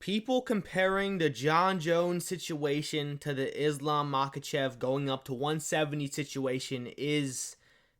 People comparing the Jon Jones situation to the Islam Makhachev going up to 170 situation is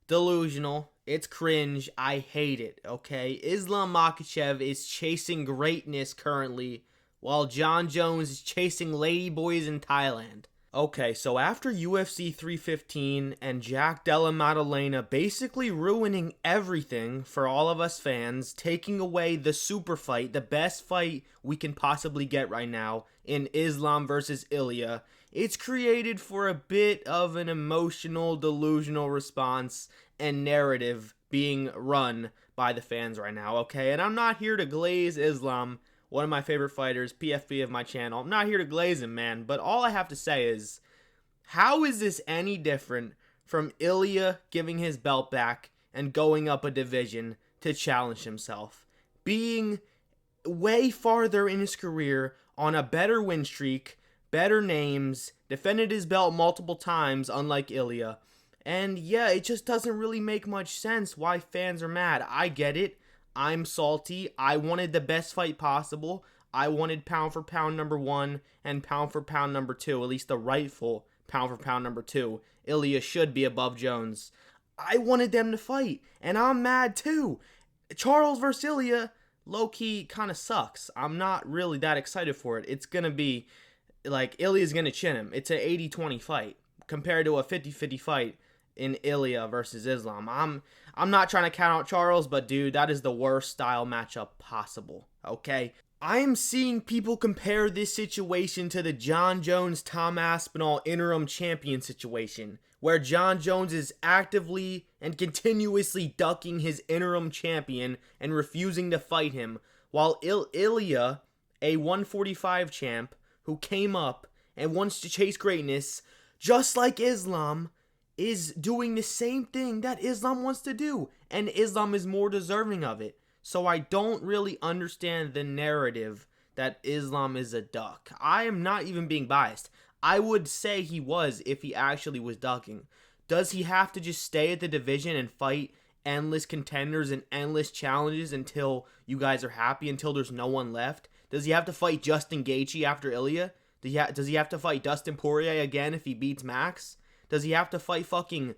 delusional. It's cringe. I hate it, okay? Islam Makhachev is chasing greatness currently, while Jon Jones is chasing ladyboys in Thailand. Okay, so after UFC 315 and Della basically ruining everything for all of us fans, taking away the super fight, the best fight we can possibly get right now in Islam versus Ilia, it's created for a bit of an emotional, delusional response and narrative being run by the fans right now, okay? And I'm not here to glaze Islam, one of my favorite fighters, PFP of my channel. I'm not here to glaze him, man, but all I have to say is, how is this any different from Ilia giving his belt back and going up a division to challenge himself? Being way farther in his career, on a better win streak, better names, defended his belt multiple times, unlike Ilia. And yeah, it just doesn't really make much sense why fans are mad. I get it. I'm salty. I wanted the best fight possible. I wanted pound for pound number 1 and pound for pound number 2, at least the rightful pound for pound number 2. Ilia should be above Jones. I wanted them to fight, and I'm mad too. Charles versus Ilia, low-key, kind of sucks. I'm not really that excited for it. It's going to be, like, Ilia's going to chin him. It's an 80-20 fight compared to a 50-50 fight in Ilia versus Islam. I'm not trying to count out Charles, but dude, that is the worst style matchup possible, okay? I am seeing people compare this situation to the Jon Jones Tom Aspinall interim champion situation, where Jon Jones is actively and continuously ducking his interim champion and refusing to fight him, while Ilia, a 145 champ who came up and wants to chase greatness, just like Islam, is doing the same thing that Islam wants to do, and Islam is more deserving of it. So I don't really understand the narrative that Islam is a duck. I am not even being biased. I would say he was if he actually was ducking. Does he have to just stay at the division and fight endless contenders and endless challenges until you guys are happy, until there's no one left? Does he have to fight Justin Gaethje after Ilia? Does he have to fight Dustin Poirier again if he beats Max? Does he have to fight fucking,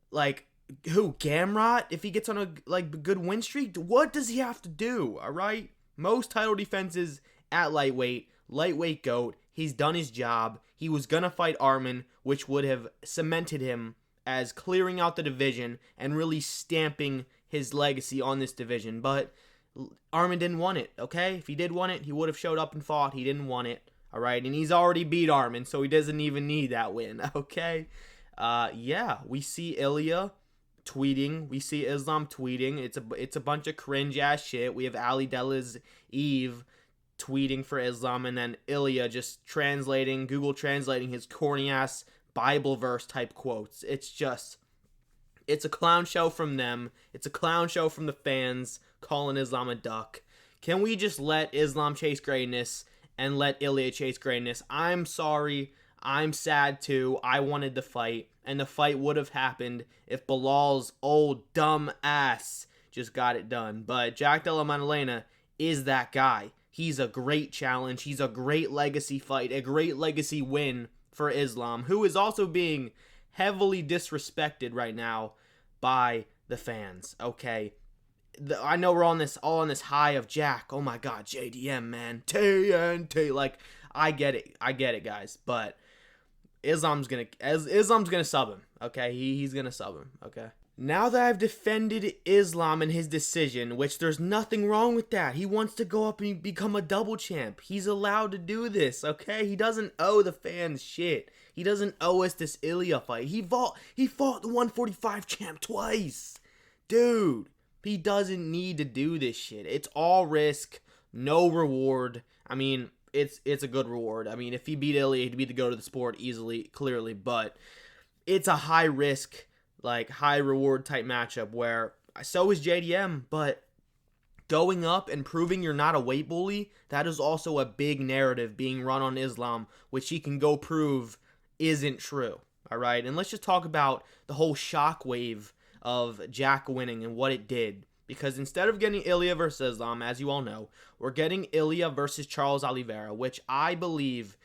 like, who, Gamrot, if he gets on a, like, good win streak? What does he have to do, alright? Most title defenses at lightweight GOAT, he's done his job. He was gonna fight Arman, which would have cemented him as clearing out the division and really stamping his legacy on this division, but Arman didn't want it, okay? If he did want it, he would have showed up and fought. He didn't want it. All right, and he's already beat Arman, so he doesn't even need that win, okay? Yeah, we see Ilia tweeting. We see Islam tweeting. It's a bunch of cringe-ass shit. We have Ali Della's Eve tweeting for Islam, and then Ilia just Google translating his corny-ass Bible verse-type quotes. It's a clown show from them. It's a clown show from the fans calling Islam a duck. Can we just let Islam chase greatness and let Ilia chase greatness? I'm sorry. I'm sad too. I wanted the fight, and the fight would have happened if Bilal's old dumb ass just got it done. But Jack Della Maddalena is that guy. He's a great challenge. He's a great legacy fight, a great legacy win for Islam, who is also being heavily disrespected right now by the fans, okay? I know we're all on this high of Jack. Oh my god, JDM, man. TNT. Like, I get it, guys. But Islam's gonna sub him, okay? He's gonna sub him, okay? Now that I've defended Islam and his decision, which there's nothing wrong with that. He wants to go up and become a double champ. He's allowed to do this, okay? He doesn't owe the fans shit. He doesn't owe us this Ilia fight. He fought the 145 champ twice. Dude. He doesn't need to do this shit. It's all risk, no reward. I mean, it's a good reward. I mean, if he beat Ilia, he'd be the go to the sport easily, clearly. But it's a high risk, like high reward type matchup where so is JDM. But going up and proving you're not a weight bully, that is also a big narrative being run on Islam, which he can go prove isn't true. All right, and let's just talk about the whole shockwave of Jack winning and what it did Because instead of getting Ilia versus Islam, as you all know, we're getting Ilia versus Charles Oliveira, which I believe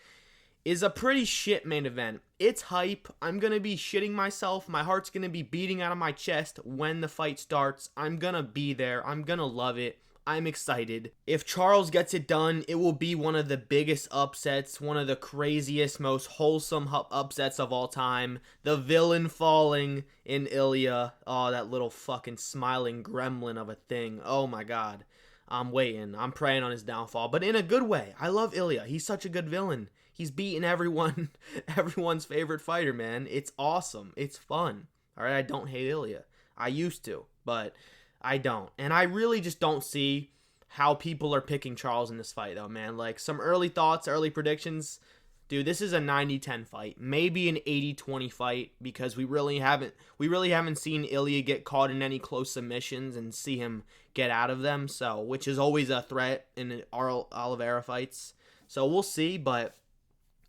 is a pretty shit main event. It's hype. I'm going to be shitting myself. My heart's going to be beating out of my chest when the fight starts. I'm going to be there. I'm going to love it. I'm excited. If Charles gets it done, it will be one of the biggest upsets, one of the craziest, most wholesome upsets of all time. The villain falling in Ilia. Oh, that little fucking smiling gremlin of a thing. Oh my god. I'm waiting. I'm praying on his downfall, but in a good way. I love Ilia. He's such a good villain. He's beating everyone's favorite fighter, man. It's awesome. It's fun. All right, I don't hate Ilia. I used to, but I don't. And I really just don't see how people are picking Charles in this fight, though, man. Like, some early thoughts, early predictions. Dude, this is a 90-10 fight. Maybe an 80-20 fight, because we really haven't seen Ilia get caught in any close submissions and see him get out of them, so, which is always a threat in Oliveira fights. So we'll see, but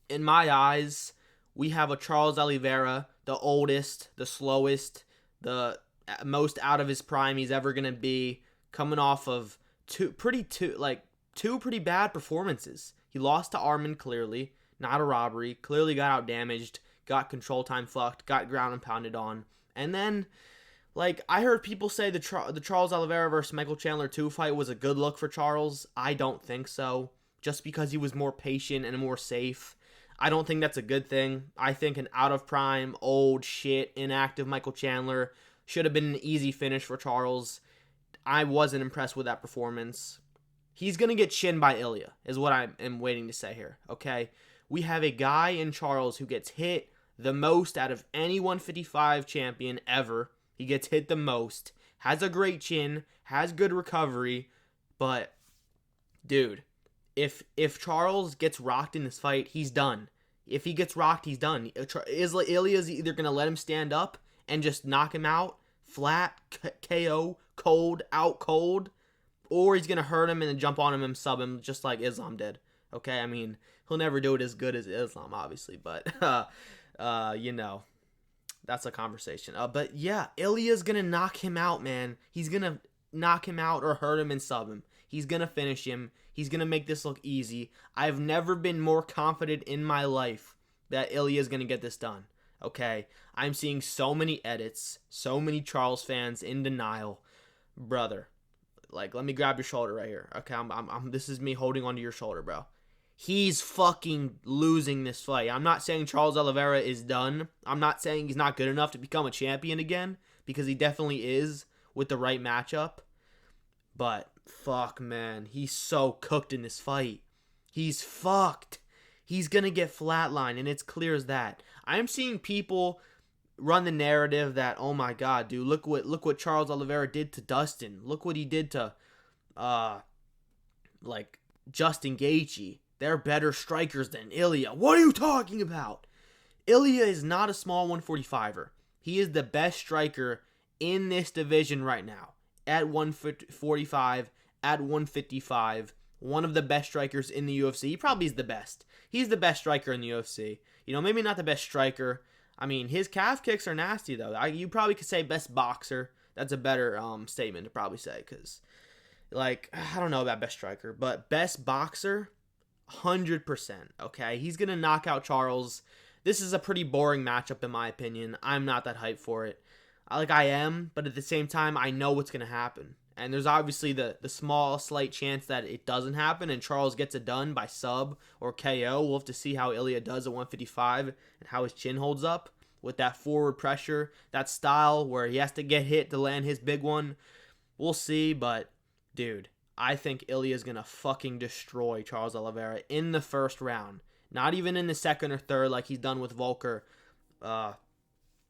in my eyes, we have a Charles Oliveira, the oldest, the slowest, the most out of his prime he's ever going to be, coming off of two pretty bad performances. He lost to Arman, clearly, not a robbery, clearly got out damaged, got control time fucked, got ground and pounded on. And then, like, I heard people say the Charles Oliveira versus Michael Chandler 2 fight was a good look for Charles. I don't think so, just because he was more patient and more safe. I don't think that's a good thing. I think an out-of-prime, old shit, inactive Michael Chandler should have been an easy finish for Charles. I wasn't impressed with that performance. He's going to get chinned by Ilia, is what I am waiting to say here, okay? We have a guy in Charles who gets hit the most out of any 155 champion ever. He gets hit the most, has a great chin, has good recovery, but, dude, if Charles gets rocked in this fight, he's done. If he gets rocked, he's done. Ilia's either going to let him stand up and just knock him out, flat, KO, out cold, or he's going to hurt him and then jump on him and sub him just like Islam did. Okay, I mean, he'll never do it as good as Islam, obviously, but, you know, that's a conversation. But yeah, Ilia's going to knock him out, man. He's going to knock him out or hurt him and sub him. He's going to finish him. He's going to make this look easy. I've never been more confident in my life that Ilia's going to get this done. Okay, I'm seeing so many edits, so many Charles fans in denial. Brother, like, let me grab your shoulder right here. Okay, this is me holding onto your shoulder, bro. He's fucking losing this fight. I'm not saying Charles Oliveira is done. I'm not saying he's not good enough to become a champion again, because he definitely is with the right matchup. But, fuck, man, he's so cooked in this fight. He's fucked. He's going to get flatlined, and it's clear as that. I'm seeing people run the narrative that, oh my god, dude, look what Charles Oliveira did to Dustin. Look what he did to, Justin Gaethje. They're better strikers than Ilia. What are you talking about? Ilia is not a small 145er. He is the best striker in this division right now. At 145, at 155. One of the best strikers in the UFC. He probably is the best. He's the best striker in the UFC. You know, maybe not the best striker. I mean, his calf kicks are nasty, though. You probably could say best boxer. That's a better statement to probably say, because, like, I don't know about best striker, but best boxer, 100%, okay? He's going to knock out Charles. This is a pretty boring matchup, in my opinion. I'm not that hyped for it. I am, but at the same time, I know what's going to happen. And there's obviously the small, slight chance that it doesn't happen and Charles gets it done by sub or KO. We'll have to see how Ilia does at 155 and how his chin holds up with that forward pressure, that style where he has to get hit to land his big one. We'll see, but, dude, I think Ilia's going to fucking destroy Charles Oliveira in the first round. Not even in the second or third like he's done with Volker.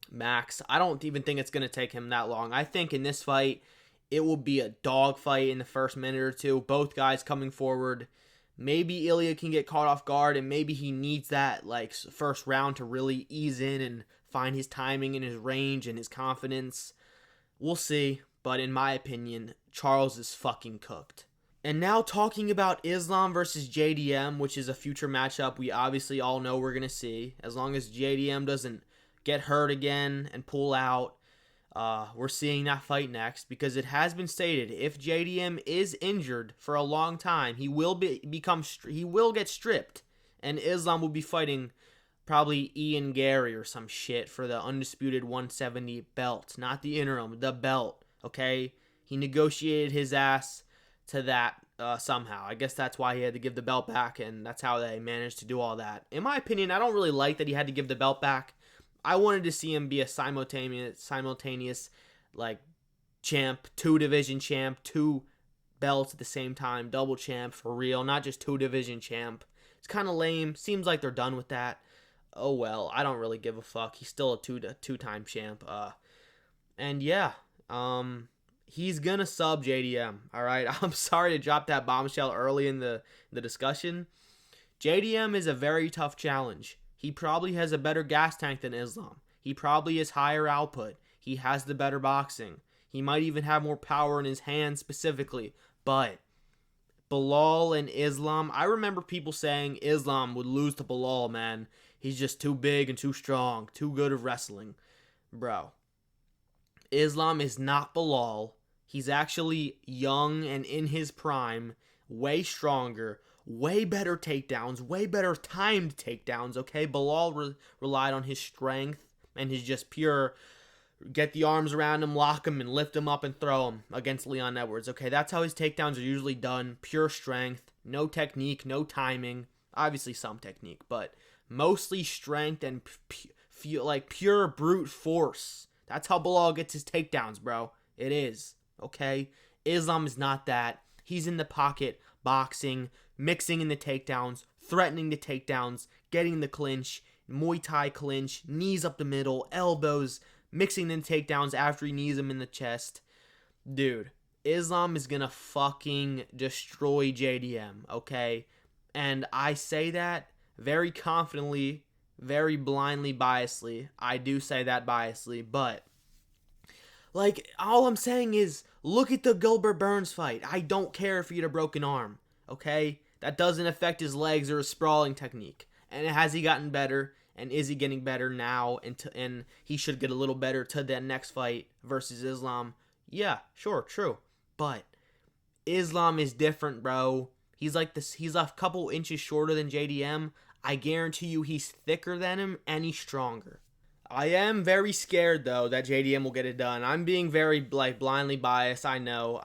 Max, I don't even think it's going to take him that long. I think in this fight, it will be a dogfight in the first minute or two. Both guys coming forward. Maybe Ilia can get caught off guard, and maybe he needs that first round to really ease in and find his timing and his range and his confidence. We'll see, but in my opinion, Charles is fucking cooked. And now talking about Islam versus JDM, which is a future matchup we obviously all know we're going to see. As long as JDM doesn't get hurt again and pull out. We're seeing that fight next because it has been stated if JDM is injured for a long time, he will he will get stripped, and Islam will be fighting probably Ian Gary or some shit for the undisputed 170 belt, not the interim, the belt. Okay, he negotiated his ass to that somehow. I guess that's why he had to give the belt back, and that's how they managed to do all that. In my opinion, I don't really like that he had to give the belt back. I wanted to see him be a simultaneous like champ, 2-division champ, 2 belts at the same time, double champ for real, not just 2-division champ. It's kind of lame. Seems like they're done with that. Oh well, I don't really give a fuck. He's still a two-time champ. And yeah, he's gonna sub JDM. All right, I'm sorry to drop that bombshell early in the discussion. JDM is a very tough challenge. He probably has a better gas tank than Islam. He probably has higher output. He has the better boxing. He might even have more power in his hands specifically. But Bilal and Islam, I remember people saying Islam would lose to Bilal, man. He's just too big and too strong, too good of wrestling. Bro, Islam is not Bilal. He's actually young and in his prime, way stronger, way better takedowns, way better timed takedowns, okay? Bilal relied on his strength and his just pure get the arms around him, lock him, and lift him up and throw him against Leon Edwards, okay? That's how his takedowns are usually done. Pure strength, no technique, no timing. Obviously some technique, but mostly strength and pure brute force. That's how Bilal gets his takedowns, bro. It is, okay? Islam is not that. He's in the pocket, boxing, mixing in the takedowns, threatening the takedowns, getting the clinch, Muay Thai clinch, knees up the middle, elbows, mixing in takedowns after he knees him in the chest. Dude, Islam is gonna fucking destroy JDM, okay? And I say that very confidently, very blindly, biasly. I do say that biasly, but like, all I'm saying is, look at the Gilbert Burns fight. I don't care if he had a broken arm, okay? That doesn't affect his legs or his sprawling technique. And has he gotten better? And is he getting better now? And he should get a little better to that next fight versus Islam. Yeah, sure, true. But Islam is different, bro. He's like this. He's a couple inches shorter than JDM. I guarantee you he's thicker than him and he's stronger. I am very scared though that JDM will get it done. I'm being very blindly biased. I know.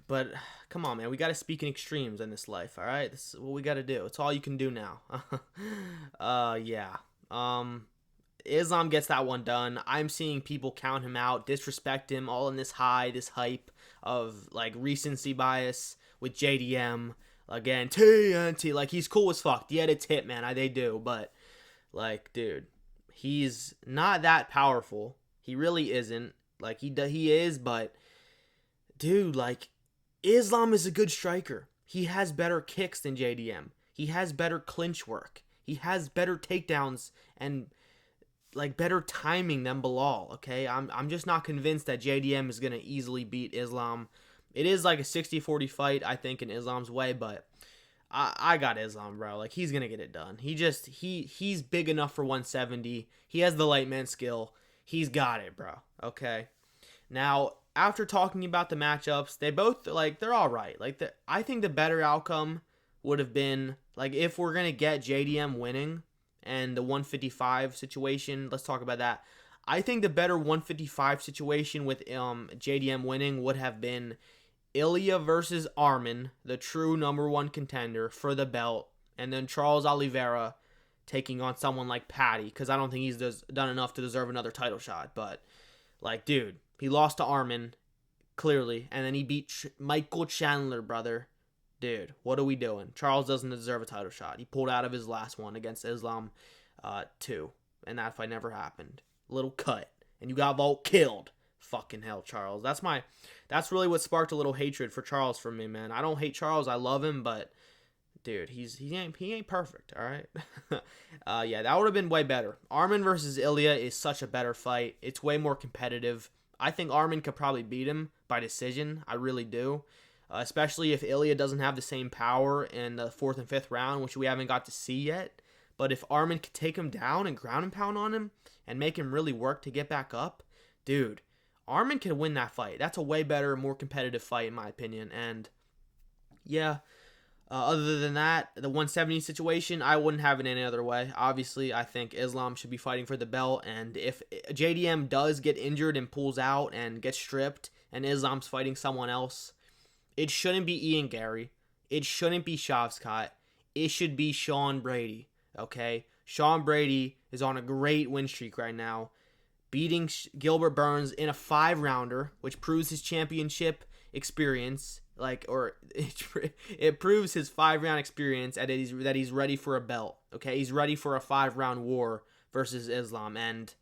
But come on, man. We got to speak in extremes in this life. All right, this is what we got to do. It's all you can do now. Yeah. Islam gets that one done. I'm seeing people count him out, disrespect him, all in this hype of like recency bias with JDM. Again, TNT, like he's cool as fuck. The edits hit, man. They do, but like, dude, he's not that powerful. He really isn't. Like he is, but dude, like Islam is a good striker. He has better kicks than JDM. He has better clinch work. He has better takedowns and like better timing than Bilal, okay? I'm just not convinced that JDM is going to easily beat Islam. It is like a 60-40 fight, I think, in Islam's way, but I got Islam, bro. Like, he's going to get it done. He's big enough for 170. He has the light man skill. He's got it, bro, okay? Now, after talking about the matchups, they both, like, they're all right. Like, I think the better outcome would have been, like, if we're going to get JDM winning and the 155 situation, let's talk about that. I think the better 155 situation with JDM winning would have been Ilia versus Arman, the true number one contender for the belt, and then Charles Oliveira taking on someone like Patty, because I don't think he's done enough to deserve another title shot. But, like, dude, he lost to Arman, clearly, and then he beat Michael Chandler, brother. Dude, what are we doing? Charles doesn't deserve a title shot. He pulled out of his last one against Islam 2, and that fight never happened. Little cut, and you got Volt killed. Fucking hell, Charles. That's really what sparked a little hatred for Charles from me, man. I don't hate Charles. I love him, but dude, he ain't perfect, all right? Yeah, that would have been way better. Arman versus Ilia is such a better fight. It's way more competitive. I think Arman could probably beat him by decision. I really do. Especially if Ilia doesn't have the same power in the 4th and 5th round, which we haven't got to see yet. But if Arman could take him down and ground and pound on him and make him really work to get back up, dude, Arman can win that fight. That's a way better, more competitive fight in my opinion. And yeah, other than that, the 170 situation, I wouldn't have it any other way. Obviously, I think Islam should be fighting for the belt. And if JDM does get injured and pulls out and gets stripped and Islam's fighting someone else, it shouldn't be Ian Gary. It shouldn't be Shavkat. It should be Sean Brady. Okay? Sean Brady is on a great win streak right now, beating Gilbert Burns in a 5-rounder, which proves his championship experience. It proves his 5-round experience and that he's ready for a belt. Okay? He's ready for a 5-round war versus Islam. And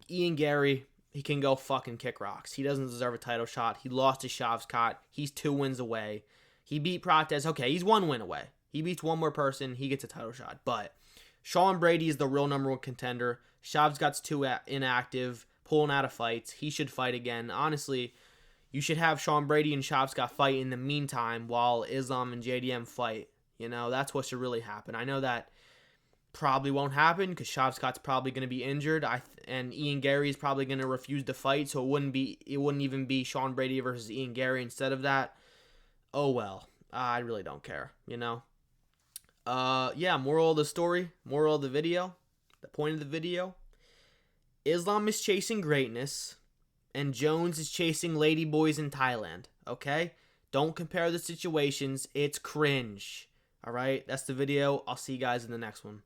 Ian Gary, he can go fucking kick rocks. He doesn't deserve a title shot. He lost to Shavkat. He's 2 wins away. He beat Prates. Okay, he's 1 win away. He beats one more person. He gets a title shot. But Sean Brady is the real number 1 contender. Shavkat's too inactive, pulling out of fights. He should fight again. Honestly, you should have Sean Brady and Shavkat fight in the meantime while Islam and JDM fight. You know, that's what should really happen. I know that probably won't happen because Shavkat's probably going to be injured. And Ian Gary is probably going to refuse to fight, so it wouldn't even be Sean Brady versus Ian Gary instead of that. Oh well, I really don't care, you know. Yeah, moral of the story, moral of the video, the point of the video: Islam is chasing greatness, and Jones is chasing ladyboys in Thailand. Okay, don't compare the situations. It's cringe. All right, that's the video. I'll see you guys in the next one.